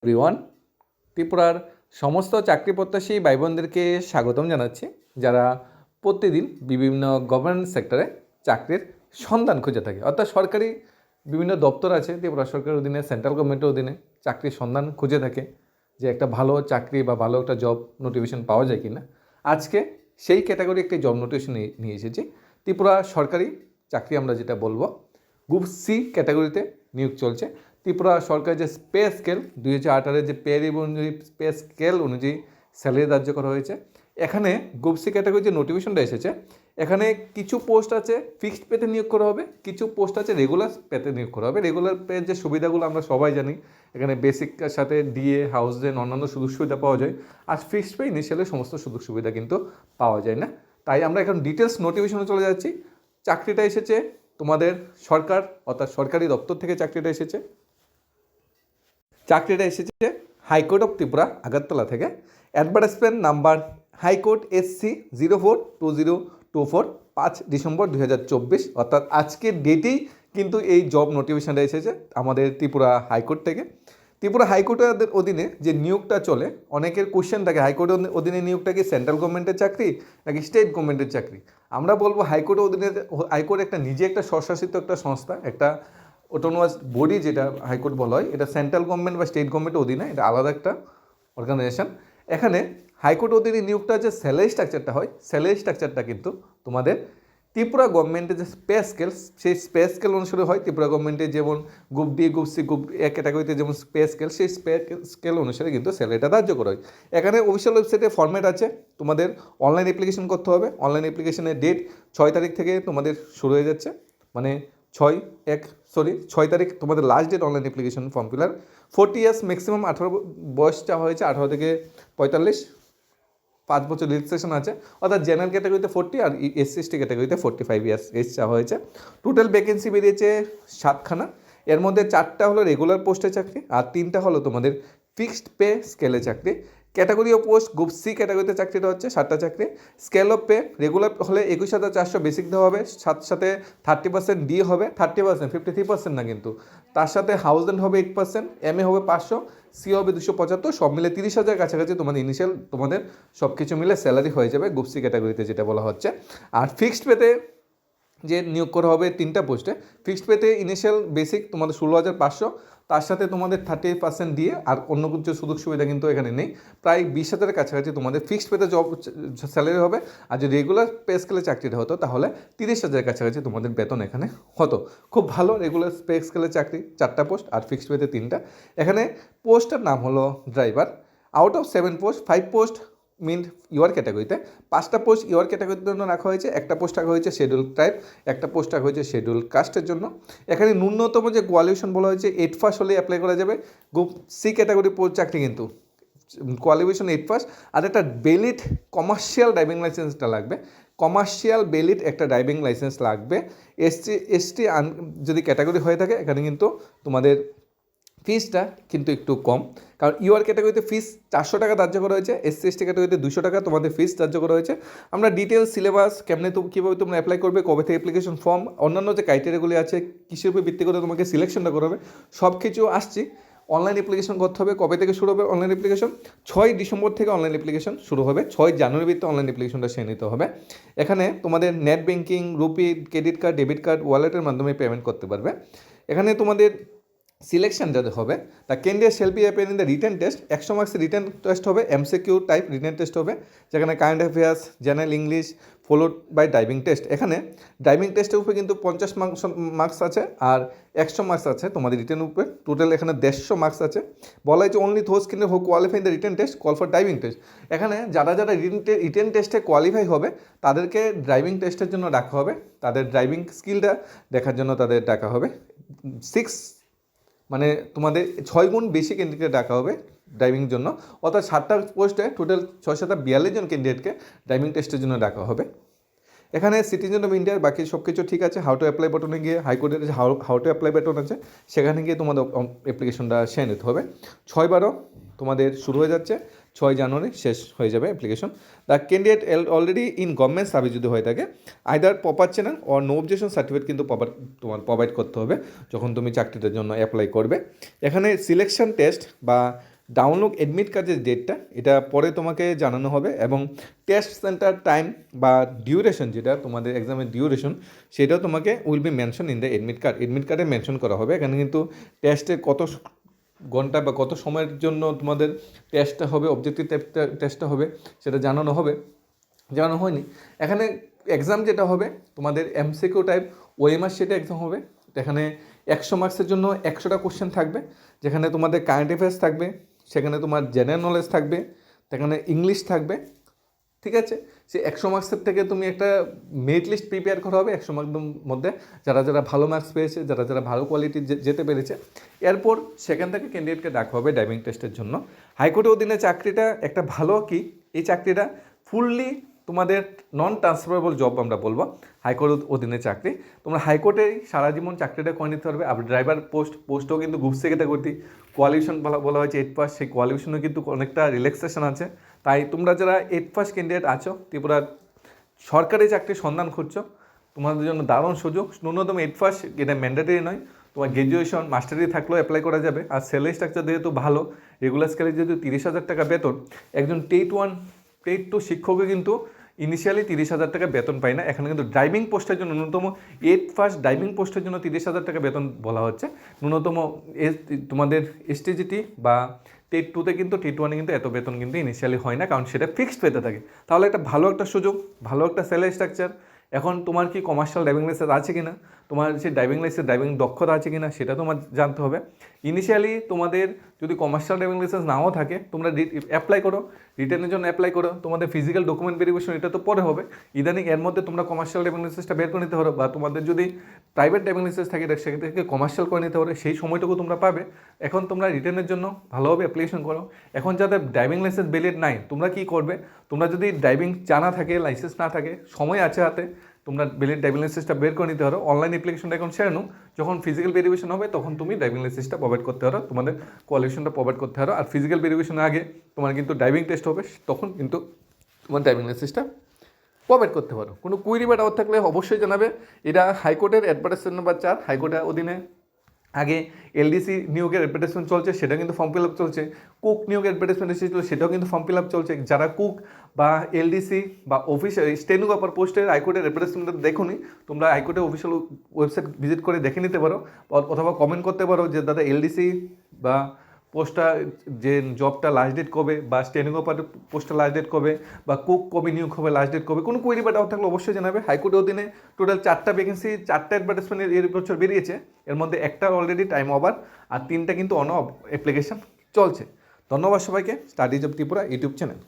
Everyone, ত্রিপুরার সমস্ত চাকরি প্রত্যাশী ভাই বোনদেরকে স্বাগতম জানাচ্ছি, যারা প্রতিদিন বিভিন্ন গভর্নমেন্ট সেক্টরে চাকরির সন্ধান খুঁজে থাকে। অর্থাৎ সরকারি বিভিন্ন দপ্তর আছে ত্রিপুরা সরকারের অধীনে, সেন্ট্রাল গভর্নমেন্টের অধীনে চাকরির সন্ধান খুঁজে থাকে যে একটা ভালো চাকরি বা ভালো একটা জব নোটিফিকেশন পাওয়া যায় কি না। আজকে সেই ক্যাটাগরি একটি জব নোটিফিকেশন নিয়ে এসেছি। ত্রিপুরা সরকারি চাকরি আমরা যেটা বলবো, গ্রুপ সি ক্যাটাগরিতে নিয়োগ চলছে। ত্রিপুরা সরকারের যে পে স্কেল 2018-এর যে পে অনুযায়ী পে স্কেল অনুযায়ী স্যালারি ধার্য করা হয়েছে। এখানে গ্রুপ সি ক্যাটাগরি যে নোটিফিকেশনটা এসেছে, এখানে কিছু পোস্ট আছে ফিক্সড পেতে নিয়োগ করা হবে, কিছু পোস্ট আছে রেগুলার পেতে নিয়োগ করা হবে। রেগুলার পের যে সুবিধাগুলো আমরা সবাই জানি, এখানে বেসিকের সাথে ডিএ, হাউস রেন্ট, অন্যান্য সুযোগ সুবিধা পাওয়া যায়। আর ফিক্সড পে ইনিশিয়ালি সমস্ত সুযোগ সুবিধা কিন্তু পাওয়া যায় না। তাই আমরা এখন ডিটেলস নোটিফিকেশনে চলে যাচ্ছি। চাকরিটা এসেছে তোমাদের সরকার অর্থাৎ সরকারি দপ্তর থেকে চাকরিটা এসেছে। চাকরিটা এসেছে হাইকোর্ট অফ ত্রিপুরা আগরতলা থেকে। Advertisement number high court SC 042024, 5 December 2024, অর্থাৎ আজকের ডেটেই কিন্তু এই জব নোটিফিকেশনটা এসেছে আমাদের ত্রিপুরা হাইকোর্ট থেকে। ত্রিপুরা হাইকোর্টের অধীনে যে নিয়োগটা চলে, অনেকের কোশ্চেন থাকে হাইকোর্টের অধীনে নিয়োগটা কি সেন্ট্রাল গভর্নমেন্টের চাকরি নাকি স্টেট গভর্নমেন্টের চাকরি। আমরা বলবো হাইকোর্টের অধীনে, হাইকোর্ট একটা নিজে একটা স্বশাসিত একটা সংস্থা, একটা অটোনোমাস বডি যেটা হাইকোর্ট বলা হয়, এটা সেন্ট্রাল গভর্নমেন্ট বা স্টেট গভর্নমেন্টের অধীনে, এটা আলাদা একটা অর্গানাইজেশন। এখানে হাইকোর্টের অধীনে নিয়োগটা যে স্যালারি স্ট্রাকচারটা হয়, স্যালারি স্ট্রাকচারটা কিন্তু তোমাদের ত্রিপুরা গভর্নমেন্টের যে স্পে স্কেল, সেই স্পে স্কেল অনুসারে হয়। ত্রিপুরা গভর্নমেন্টের যেমন group D, group C, group A ক্যাটাগরিতে যেমন স্পে স্কেল, সেই স্পে স্কেল অনুসারে কিন্তু স্যালারিটা ধার্য করা হয়। এখানে অফিসিয়াল ওয়েবসাইটে ফরম্যাট আছে, তোমাদের অনলাইন অ্যাপ্লিকেশন করতে হবে। অনলাইন অ্যাপ্লিকেশনের ডেট 6 তারিখ থেকে তোমাদের শুরু হয়ে যাচ্ছে, মানে 6 তারিখ তোমাদের last date online application form fill up. 40 years maximum 18 বয়স চাওয়া হয়েছে, 18 থেকে 45, 5 বছর রেজিস্ট্রেশন আছে। অর্থাৎ জেনারেল ক্যাটাগরিতে 40 আর SC/ST ক্যাটাগরিতে 45 ইয়ার্স এজ চাওয়া হয়েছে। টোটাল ভ্যাকেন্সি বেরিয়েছে 7খানা। এর মধ্যে 4টা হলো রেগুলার পোস্টের চাকরি আর 3টা হলো তোমাদের ফিক্সড পে স্কেলের চাকরি। Category of post group C ক্যাটাগরিতে চাকরিটা হচ্ছে 7টা চাকরি। স্কেল অফ পে রেগুলার হলে 21,400 বেসিক দেওয়া হবে, সাথে 30% ডি হবে, 30%, 53% না কিন্তু। তার সাথে হাউস রেন্ট হবে 8%, MA হবে 500, সি হবে 275, সব মিলে 30,000 কাছাকাছি তোমাদের ইনিশিয়াল তোমাদের সব কিছু মিলে স্যালারি হয়ে যাবে গ্রুপ সি ক্যাটাগরিতে, যেটা বলা হচ্ছে। আর ফিক্সড পেতে যে নিয়োগ করা হবে 3টা পোস্টে, ফিক্সড পেতে ইনিশিয়াল বেসিক তোমাদের 16,500, তার সাথে তোমাদের 30% দিয়ে আর অন্য কিছু সুযোগ সুবিধা কিন্তু এখানে নেই। প্রায় 20,000-এর কাছাকাছি তোমাদের ফিক্সড পেতে জব স্যালারি হবে। আর যদি রেগুলার পে স্কেলে চাকরিটা হতো তাহলে 30,000-এর কাছাকাছি তোমাদের বেতন এখানে হতো। খুব ভালো রেগুলার পে স্কেলে চাকরি, 4টা পোস্ট আর ফিক্সড পেতে 3টা। এখানে পোস্টের নাম হলো driver. Out of 7 post, 5 post mean UR ক্যাটাগরিতে, 5টা পোস্ট ইউআর ক্যাটাগরির জন্য রাখা হয়েছে, একটা পোস্ট রাখা হয়েছে শিডিউল ট্রাইব, একটা পোস্ট রাখা হয়েছে শিডিউল কাস্টের জন্য। এখানে ন্যূনতম যে কোয়ালিফিকেশন বলা হয়েছে 8 পাস হলে অ্যাপ্লাই করা যাবে। গ্রুপ সি ক্যাটাগরি চাকরি কিন্তু কোয়ালিফিকেশন 8 পাস আর একটা ভ্যালিড কমার্শিয়াল ড্রাইভিং লাইসেন্সটা লাগবে। কমার্শিয়াল ভ্যালিড একটা ড্রাইভিং লাইসেন্স লাগবে। SC/ST যদি ক্যাটাগরি হয়ে থাকে এখানে কিন্তু তোমাদের ফিসটা কিন্তু একটু কম, কারণ ইউআর ক্যাটাগরিতে ফিস 400 টাকা ধার্য করা হয়েছে, SC/ST ক্যাটাগরিতে 200 টাকা তোমাদের ফিস ধার্য করা হয়েছে। আমরা ডিটেলস সিলেবাস কেমনে কীভাবে তোমরা অ্যাপ্লাই করবে, কবে থেকে অ্যাপ্লিকেশন ফর্ম, অন্যান্য যে ক্রাইটেরিয়াগুলি আছে, কিসের উপর ভিত্তি করে তোমাকে সিলেকশনটা করা হবে, সব কিছু আসছি। অনলাইন অ্যাপ্লিকেশন করতে হবে। কবে থেকে শুরু হবে অনলাইন অ্যাপ্লিকেশন? 6 ডিসেম্বর থেকে অনলাইন অ্যাপ্লিকেশন শুরু হবে। 6 জানুয়ারির ভিতরে অনলাইন অ্যাপ্লিকেশনটা সেরে নিতে হবে। এখানে তোমাদের net banking, rupee, credit card, debit card, ওয়ালেটের মাধ্যমে পেমেন্ট করতে পারবে। এখানে তোমাদের সিলেকশন যাতে হবে, তা candidate shall be appear in the written test. 100 মার্কসের রিটেন টেস্ট হবে, MCQ টাইপ রিটেন টেস্ট হবে, যেখানে current affairs, general English followed by driving test. এখানে ড্রাইভিং টেস্টের উপরে কিন্তু 50 মার্কস আছে আর 100 মার্কস আছে তোমাদের রিটেনের উপরে। টোটাল এখানে 150 মার্কস আছে। বলা হয়েছে only those candidate who qualify in the written test call for driving test. এখানে যারা রিটেন টেস্টে কোয়ালিফাই হবে তাদেরকে ড্রাইভিং টেস্টের জন্য ডাকা হবে, তাদের ড্রাইভিং স্কিলটা দেখার জন্য তাদের ডাকা হবে। 6 মানে তোমাদের 6 গুণ বেশি ক্যান্ডিডেট ডাকা হবে ড্রাইভিং জন্য, অর্থাৎ 7টা পোস্টে টোটাল 6-7 42 জন ক্যান্ডিডেটকে ড্রাইভিং টেস্টের জন্য ডাকা হবে। এখানে সিটিজেন অফ ইন্ডিয়ার বাকি সব কিছু ঠিক আছে। হাউ টু অ্যাপ্লাই বাটনে গিয়ে হাইকোর্টের যে হাউ টু অ্যাপ্লাই বাটন আছে সেখানে গিয়ে তোমাদের অ্যাপ্লিকেশনটা সেরে নিতে হবে। 6/12 তোমাদের শুরু হয়ে যাচ্ছে, 6 জানুয়ারি শেষ হয়ে যাবে application. The candidate already in government service যদি হয়ে থাকে, either proper channel or no objection certificate কিন্তু তোমার প্রোভাইড করতে হবে যখন তুমি চাকরিটার জন্য অ্যাপ্লাই করবে। এখানে সিলেকশন টেস্ট বা ডাউনলোড অ্যাডমিট কার্ডের ডেটটা এটা পরে তোমাকে জানানো হবে, এবং টেস্ট সেন্টার টাইম বা ডিউরেশন, যেটা তোমাদের এক্সামের ডিউরেশন, সেটাও তোমাকে will be mention in the admit কার্ডে মেনশন করা হবে। এখানে কিন্তু টেস্টে কত ঘন্টা বা কত সময়ের জন্য তোমাদের টেস্টটা হবে, অবজেক্টিভ টেস্টটা হবে, সেটা জানানো হবে। জানানো হয়নি। এখানে এক্সাম যেটা হবে তোমাদের এমসিকিউ টাইপ ওএমআর সেটা এক্সাম হবে। এখানে 100 মার্কসের জন্য 100টা কোশ্চেন থাকবে, যেখানে তোমাদের কারেন্ট অ্যাফেয়ার্স থাকবে, সেখানে তোমার জেনারেল নলেজ থাকবে, সেখানে ইংলিশ থাকবে, ঠিক আছে। সে 100 মার্কসের থেকে তুমি একটা মেরিট লিস্ট প্রিপেয়ার করা হবে 100 মার্কের মধ্যে, যারা যারা ভালো মার্কস পেয়েছে, যারা যারা ভালো কোয়ালিটি যেতে পেরেছে। এরপর সেখান থেকে ক্যান্ডিডেটকে ডাকা হবে ড্রাইভিং টেস্টের জন্য। হাইকোর্টের অধীনে চাকরিটা একটা ভালো কি, এই চাকরিটা ফুললি তোমাদের নন ট্রান্সফারেবল জব আমরা বলবো। হাইকোর্টের অধীনে চাকরি, তোমরা হাইকোর্টেই সারা জীবন চাকরিটা করে নিতে পারবে। আর ড্রাইভার পোস্টও কিন্তু গ্রুপ সি ক্যাটাগরি, কোয়ালিফিকেশন বলা হয়েছে 8 পাস, সেই কোয়ালিফিকেশনও কিন্তু অনেকটা রিল্যাক্সেশন আছে। তাই তোমরা যারা 8 পাস ক্যান্ডিডেট আছো, ত্রিপুরার সরকারি চাকরির সন্ধান খুঁজছো, তোমাদের জন্য দারুণ সুযোগ। ন্যূনতম 8 পাস, এটা ম্যান্ডেটরি নয়, তোমার গ্র্যাজুয়েশন মাস্টারি থাকলেও অ্যাপ্লাই করা যাবে। আর স্যালারি স্ট্রাকচার যেহেতু ভালো, রেগুলার স্কেলে যেহেতু 30,000 টাকা বেতন, একজন টেট 2 শিক্ষকও কিন্তু ইনিশিয়ালি 30,000 টাকা বেতন পায় না। এখানে কিন্তু ড্রাইভিং পোস্টের জন্য ন্যূনতম 8 ফার্স্ট ড্রাইভিং পোস্টের জন্য 30,000 টাকা বেতন বলা হচ্ছে। ন্যূনতম তোমাদের এসটিজিটি বা টেট 2তে কিন্তু টেট 1-এ কিন্তু এত বেতন কিন্তু ইনিশিয়ালি হয় না, কারণ সেটা ফিক্সড পেতে থাকে। তাহলে একটা ভালো একটা সুযোগ, ভালো একটা স্যালারি স্ট্রাকচার। এখন তোমার কি কমার্শিয়াল ড্রাইভিং লাইসেন্স আছে কি না, তোমার সেই ড্রাইভিং দক্ষতা আছে কি না, সেটা তোমার জানতে হবে। ইনিশিয়ালি তোমাদের যদি কমার্শিয়াল ড্রাইভিং লাইসেন্স নাও থাকে, তোমরা অ্যাপ্লাই করো, রিটার্নের জন্য অ্যাপ্লাই করো। তোমাদের ফিজিক্যাল ডকুমেন্ট ভেরিফিকেশন এটা তো পরে হবে। ইদানিং এর মধ্যে তোমরা কমার্শিয়াল ড্রাইভিং লাইসেন্সটা বের করে নিতে পারো, বা তোমাদের যদি প্রাইভেট ড্রাইভিং লাইসেন্স থাকে সেখান থেকে কমার্শিয়াল করে নিতে পারো, সেই সময়টুকু তোমরা পাবে। এখন তোমরা রিটার্নের জন্য ভালোভাবে অ্যাপ্লিকেশন করো। এখন যাদের ড্রাইভিং লাইসেন্স ভ্যালিড নাই, তোমরা কি করবে, তোমরা যদি ড্রাইভিং জানা থাকে, লাইসেন্স না থাকে, সময় আছে হাতে, তোমরা ভ্যালিড ড্রাইভিং লাইসেন্সটা বের করে নিতে পারো। অনলাইন অ্যাপ্লিকেশনটা এখন শেয়ার নাও, যখন ফিজিক্যাল ভেরিফিকেশন হবে তখন তুমি ড্রাইভিং লাইসেন্সটা প্রোভাইড করতে পারো, তোমাদের কোয়ালিফিকেশনটা প্রোভাইড করতে পারো। আর ফিজিক্যাল ভেরিফিকেশনের আগে তোমার কিন্তু ড্রাইভিং টেস্ট হবে, তখন কিন্তু তোমার ড্রাইভিং লাইসেন্সটা প্রোভাইড করতে পারো। কোনো কুইরি বা ডাউট থাকলে অবশ্যই জানাবে। এটা হাইকোর্টের অ্যাডভার্টাইজমেন্ট নাম্বার 4, হাইকোর্টের অধীনে আগে এলডিসি নিয়োগের অ্যাডভার্টাইজমেন্ট চলছে, সেটা কিন্তু ফর্ম ফিল আপ চলছে। কুক নিয়োগের অ্যাডভার্টাইজমেন্ট এসেছিলো, সেটাও কিন্তু ফর্ম ফিল আপ চলছে। যারা কুক বা এলডিসি বা অফিসিয়াল স্টেনোগ্রাফার পোস্টের হাইকোর্টের অ্যাডভার্টাইজমেন্ট দেখোনি, তোমরা হাইকোর্টের অফিসিয়াল ওয়েবসাইট ভিজিট করে দেখে নিতে পারো, অথবা কমেন্ট করতে পারো যে দাদা এলডিসি বা পোস্টটা যে জবটা লাস্ট ডেট কবে, বা স্টেনোগ্রাফার পোস্টটা লাস্ট ডেট কবে, বা কুক কবে নিয়োগ হবে, লাস্ট ডেট কবে। কোনো কোয়েরি বা ডাউট থাকলে অবশ্যই জানাবে। হাইকোর্টের অধীনে টোটাল 4টা ভ্যাকেন্সি, 4টা অ্যাডভার্টাইজমেন্ট এর বছর বেরিয়েছে। এর মধ্যে একটা অলরেডি টাইম ওভার, আর 3টা কিন্তু অন অ্যাপ্লিকেশন চলছে। ধন্যবাদ সবাইকে। Studies of Tripura YouTube channel.